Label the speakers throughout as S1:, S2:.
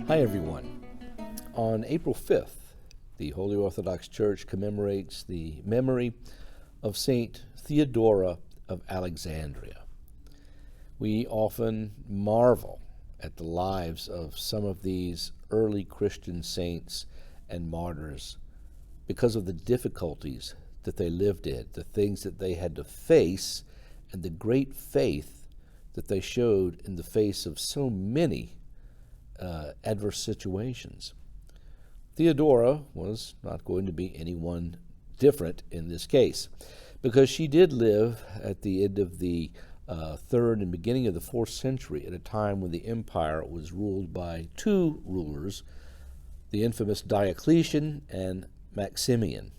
S1: Hi everyone. On April 5th, the Holy Orthodox Church commemorates the memory of Saint Theodora of Alexandria. We often marvel at the lives of some of these early Christian saints and martyrs because of the difficulties that they lived in, the things that they had to face, and the great faith that they showed in the face of so many adverse situations. Theodora was not going to be anyone different in this case, because she did live at the end of the 3rd and beginning of the 4th century, at a time when the empire was ruled by two rulers, the infamous Diocletian and Maximian.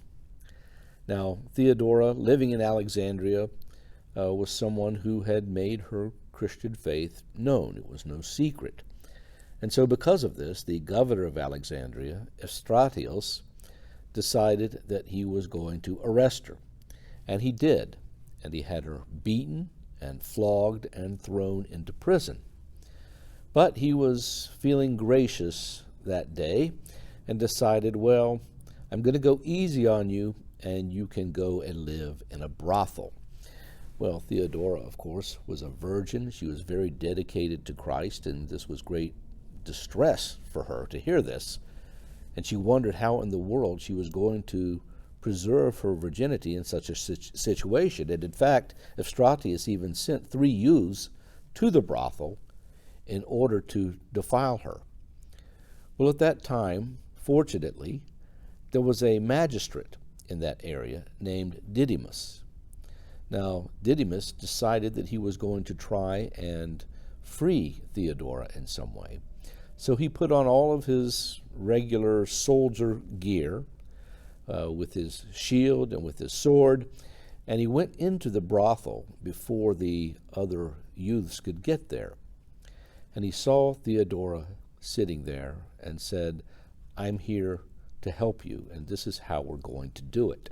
S1: Now, Theodora, living in Alexandria, was someone who had made her Christian faith known. It was no secret. And so because of this, the governor of Alexandria, Estratios, decided that he was going to arrest her. And he did. And he had her beaten and flogged and thrown into prison. But he was feeling gracious that day and decided, well, I'm going to go easy on you, and you can go and live in a brothel. Well, Theodora, of course, was a virgin. She was very dedicated to Christ, and this was great distress for her to hear this. And she wondered how in the world she was going to preserve her virginity in such a situation. And in fact, Estratius even sent 3 youths to the brothel in order to defile her. Well, at that time, fortunately, there was a magistrate in that area named Didymus. Now, Didymus decided that he was going to try and free Theodora in some way. So he put on all of his regular soldier gear, with his shield and with his sword, and he went into the brothel before the other youths could get there. And he saw Theodora sitting there and said, I'm here to help you, and this is how we're going to do it.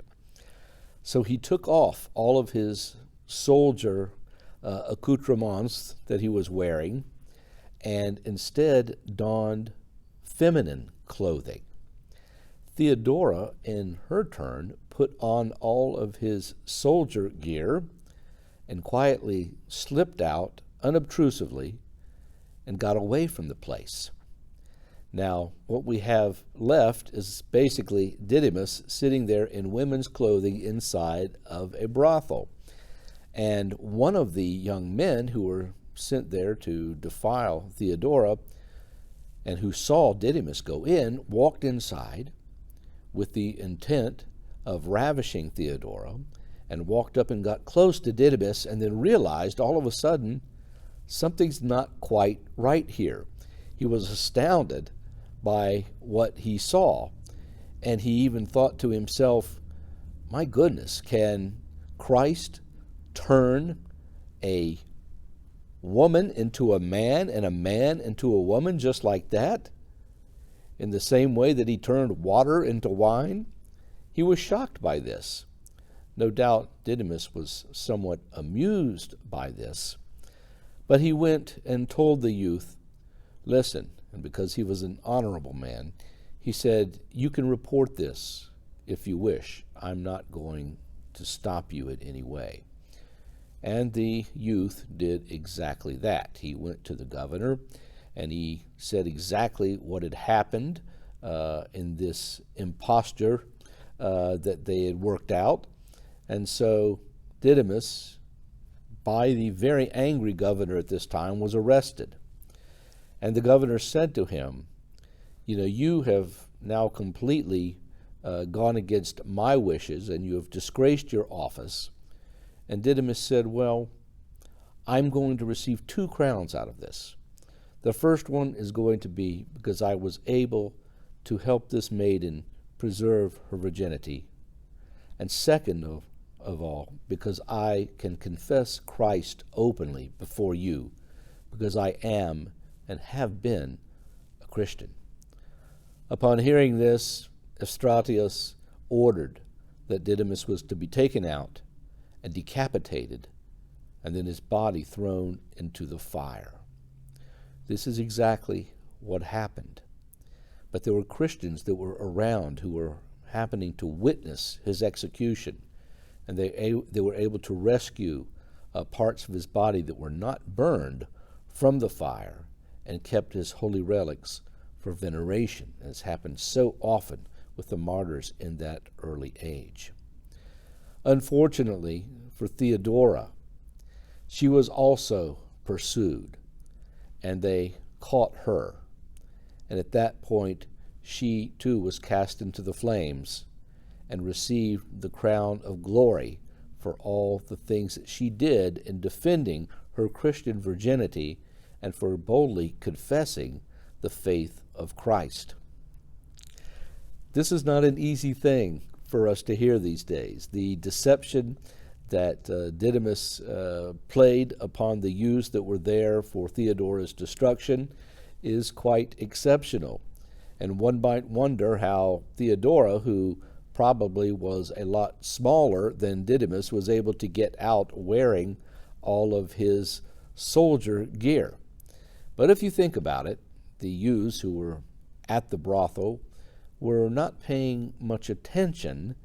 S1: So he took off all of his soldier accoutrements that he was wearing, and instead donned feminine clothing. Theodora, in her turn, put on all of his soldier gear and quietly slipped out unobtrusively and got away from the place. Now, what we have left is basically Didymus sitting there in women's clothing inside of a brothel. And one of the young men who were sent there to defile Theodora, and who saw Didymus go in, walked inside with the intent of ravishing Theodora, and walked up and got close to Didymus, and then realized all of a sudden something's not quite right here. He was astounded by what he saw, and he even thought to himself, my goodness, can Christ turn a woman into a man and a man into a woman just like that? In the same way that he turned water into wine? He was shocked by this. No doubt Didymus was somewhat amused by this, but he went and told the youth, listen, and because he was an honorable man, he said, you can report this if you wish. I'm not going to stop you in any way. And the youth did exactly that. He went to the governor, and he said exactly what had happened in this imposture that they had worked out. And so Didymus, by the very angry governor at this time, was arrested. And the governor said to him, you have now completely gone against my wishes, and you have disgraced your office. And Didymus said, well, I'm going to receive 2 crowns out of this. The first one is going to be because I was able to help this maiden preserve her virginity. And second of all, because I can confess Christ openly before you, because I am and have been a Christian. Upon hearing this, Estratius ordered that Didymus was to be taken out and decapitated, and then his body thrown into the fire. This is exactly what happened. but there were Christians that were around who were happening to witness his execution, and they were able to rescue parts of his body that were not burned from the fire and kept his holy relics for veneration, as happened so often with the martyrs in that early age. Unfortunately for Theodora, she was also pursued, and they caught her. And at that point, she too was cast into the flames and received the crown of glory for all the things that she did in defending her Christian virginity and for boldly confessing the faith of Christ. This is not an easy thing for us to hear these days. The deception that Didymus played upon the youths that were there for Theodora's destruction is quite exceptional. And one might wonder how Theodora, who probably was a lot smaller than Didymus, was able to get out wearing all of his soldier gear. But if you think about it, the youths who were at the brothel were not paying much attention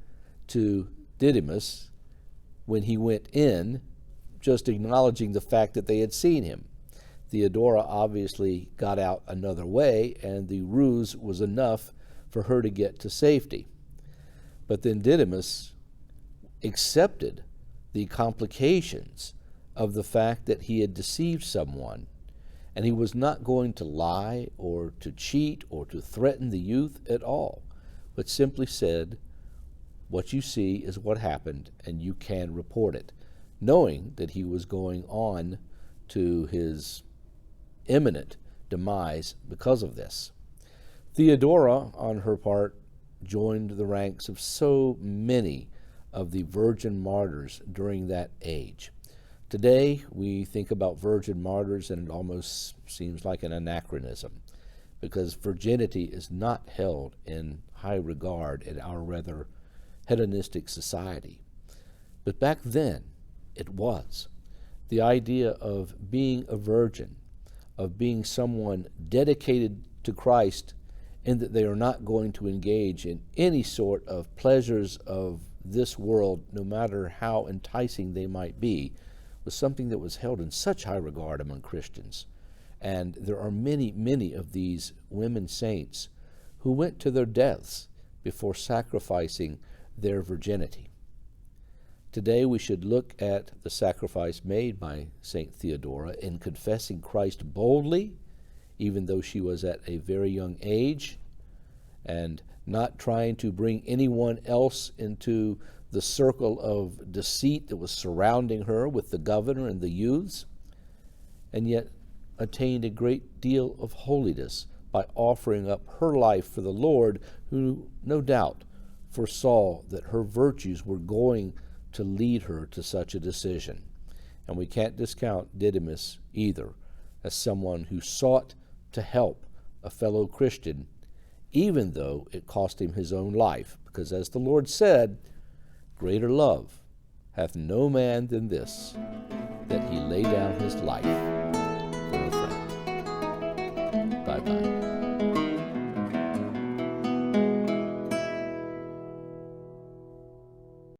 S1: to Didymus when he went in, just acknowledging the fact that they had seen him. Theodora obviously got out another way, and the ruse was enough for her to get to safety. But then Didymus accepted the complications of the fact that he had deceived someone, and he was not going to lie or to cheat or to threaten the youth at all, but simply said, "What you see is what happened, and you can report it," knowing that he was going on to his imminent demise because of this. Theodora, on her part, joined the ranks of so many of the virgin martyrs during that age. Today, we think about virgin martyrs, and it almost seems like an anachronism, because virginity is not held in high regard in our rather hedonistic society. But back then, it was. The idea of being a virgin, of being someone dedicated to Christ, in that they are not going to engage in any sort of pleasures of this world, no matter how enticing they might be, was something that was held in such high regard among Christians. And there are many, many of these women saints who went to their deaths before sacrificing their virginity. Today we should look at the sacrifice made by St. Theodora in confessing Christ boldly, even though she was at a very young age, and not trying to bring anyone else into the circle of deceit that was surrounding her with the governor and the youths, and yet attained a great deal of holiness by offering up her life for the Lord, who no doubt foresaw that her virtues were going to lead her to such a decision. And we can't discount Didymus either as someone who sought to help a fellow Christian, even though it cost him his own life, because as the Lord said, "Greater love hath no man than this, that he lay down his life